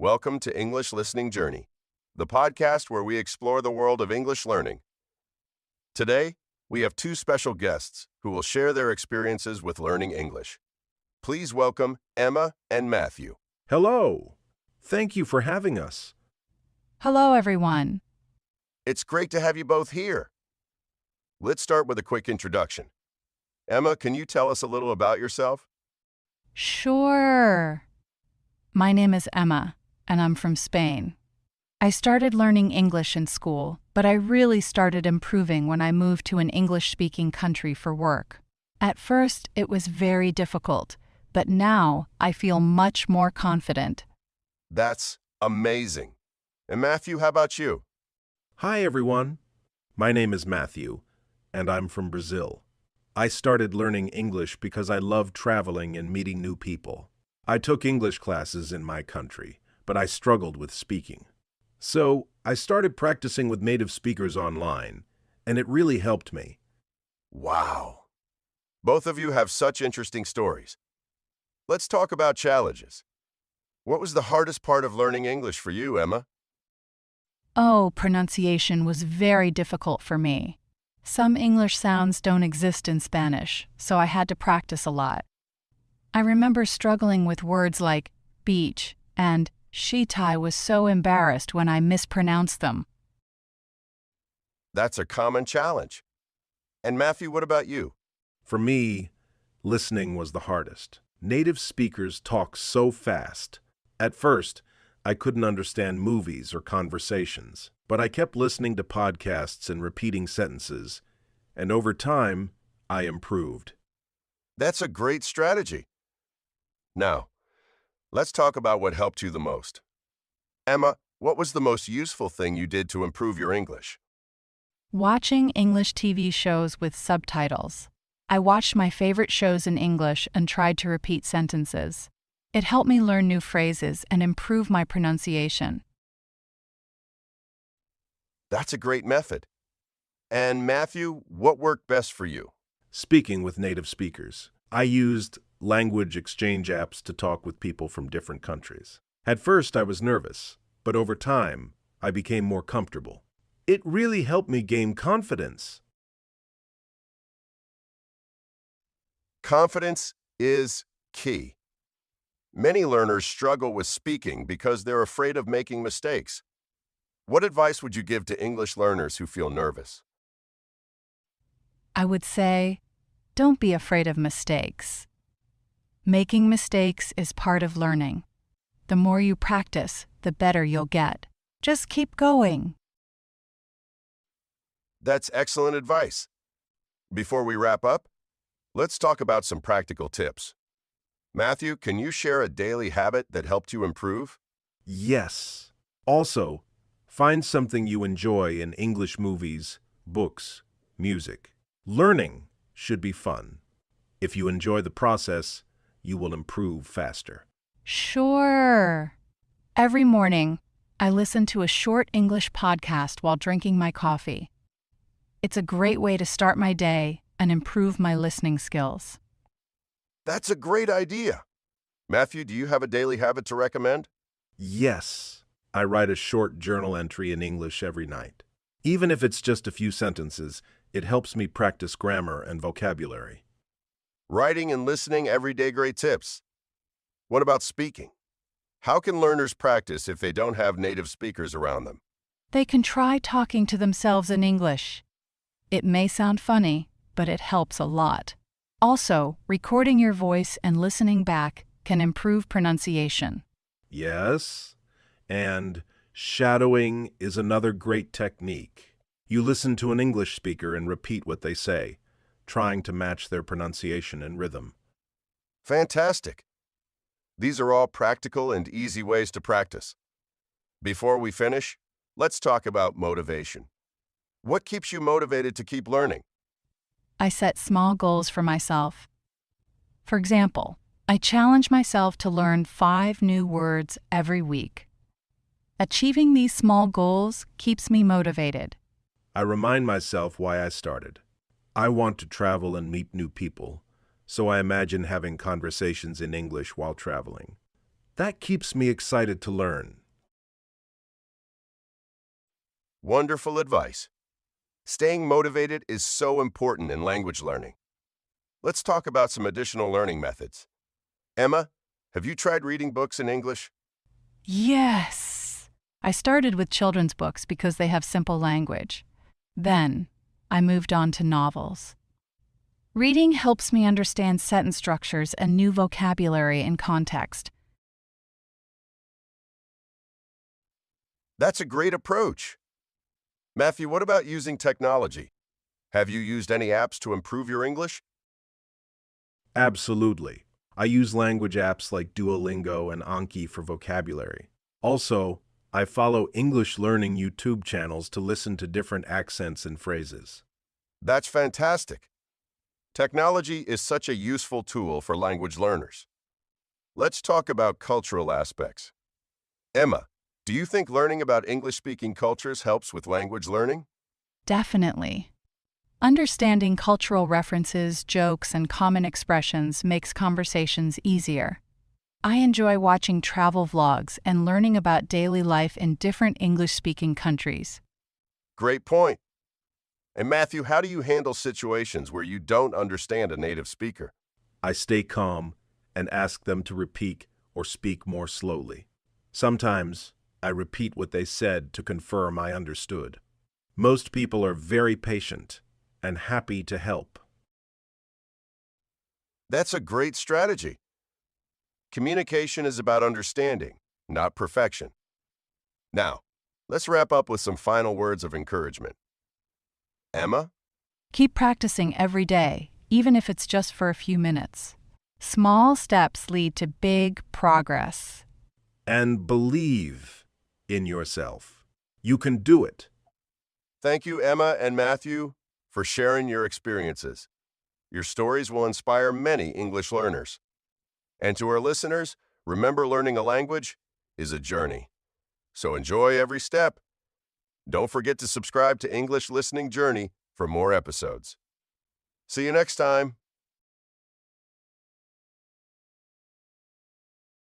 Welcome to English Listening Journey, the podcast where we explore the world of English learning. Today, we have two special guests who will share their experiences with learning English. Please welcome Emma and Matthew. Hello. Thank you for having us. Hello, everyone. It's great to have you both here. Let's start with a quick introduction. Emma, can you tell us a little about yourself? Sure. My name is Emma, and I'm from Spain. I started learning English in school, but I really started improving when I moved to an English-speaking country for work. At first, it was very difficult, but now I feel much more confident. That's amazing. And Matthew, how about you? Hi, everyone. My name is Matthew, and I'm from Brazil. I started learning English because I love traveling and meeting new people. I took English classes in my country, but I struggled with speaking. So I started practicing with native speakers online, and it really helped me. Wow. Both of you have such interesting stories. Let's talk about challenges. What was the hardest part of learning English for you, Emma? Oh, pronunciation was very difficult for me. Some English sounds don't exist in Spanish, so I had to practice a lot. I remember struggling with words like beach and Shitai was so embarrassed when I mispronounced them. That's a common challenge. And Matthew, what about you? For me, listening was the hardest. Native speakers talk so fast. At first, I couldn't understand movies or conversations, but I kept listening to podcasts and repeating sentences, and over time, I improved. That's a great strategy. Now, let's talk about what helped you the most. Emma, what was the most useful thing you did to improve your English? Watching English TV shows with subtitles. I watched my favorite shows in English and tried to repeat sentences. It helped me learn new phrases and improve my pronunciation. That's a great method. And Matthew, what worked best for you? Speaking with native speakers, I used language exchange apps to talk with people from different countries. At first, I was nervous, but over time, I became more comfortable. It really helped me gain confidence. Confidence is key. Many learners struggle with speaking because they're afraid of making mistakes. What advice would you give to English learners who feel nervous? I would say, don't be afraid of mistakes. Making mistakes is part of learning. The more you practice, the better you'll get. Just keep going. That's excellent advice. Before we wrap up, let's talk about some practical tips. Matthew, can you share a daily habit that helped you improve? Yes. Also, find something you enjoy in English movies, books, music. Learning should be fun. If you enjoy the process, you will improve faster. Sure. Every morning, I listen to a short English podcast while drinking my coffee. It's a great way to start my day and improve my listening skills. That's a great idea. Matthew, do you have a daily habit to recommend? Yes. I write a short journal entry in English every night. Even if it's just a few sentences, it helps me practice grammar and vocabulary. Writing and listening, everyday great tips. What about speaking? How can learners practice if they don't have native speakers around them? They can try talking to themselves in English. It may sound funny, but it helps a lot. Also, recording your voice and listening back can improve pronunciation. Yes, and shadowing is another great technique. You listen to an English speaker and repeat what they say, trying to match their pronunciation and rhythm. Fantastic. These are all practical and easy ways to practice. Before we finish, let's talk about motivation. What keeps you motivated to keep learning? I set small goals for myself. For example, I challenge myself to learn 5 new words every week. Achieving these small goals keeps me motivated. I remind myself why I started. I want to travel and meet new people, so I imagine having conversations in English while traveling. That keeps me excited to learn. Wonderful advice. Staying motivated is so important in language learning. Let's talk about some additional learning methods. Emma, have you tried reading books in English? Yes! I started with children's books because they have simple language. Then, I moved on to novels. Reading helps me understand sentence structures and new vocabulary in context. That's a great approach. Matthew, what about using technology? Have you used any apps to improve your English? Absolutely. I use language apps like Duolingo and Anki for vocabulary. Also, I follow English learning YouTube channels to listen to different accents and phrases. That's fantastic. Technology is such a useful tool for language learners. Let's talk about cultural aspects. Emma, do you think learning about English-speaking cultures helps with language learning? Definitely. Understanding cultural references, jokes, and common expressions makes conversations easier. I enjoy watching travel vlogs and learning about daily life in different English-speaking countries. Great point. And Matthew, how do you handle situations where you don't understand a native speaker? I stay calm and ask them to repeat or speak more slowly. Sometimes, I repeat what they said to confirm I understood. Most people are very patient and happy to help. That's a great strategy. Communication is about understanding, not perfection. Now, let's wrap up with some final words of encouragement. Emma? Keep practicing every day, even if it's just for a few minutes. Small steps lead to big progress. And believe in yourself. You can do it. Thank you, Emma and Matthew, for sharing your experiences. Your stories will inspire many English learners. And to our listeners, remember learning a language is a journey. So enjoy every step. Don't forget to subscribe to English Listening Journey for more episodes. See you next time.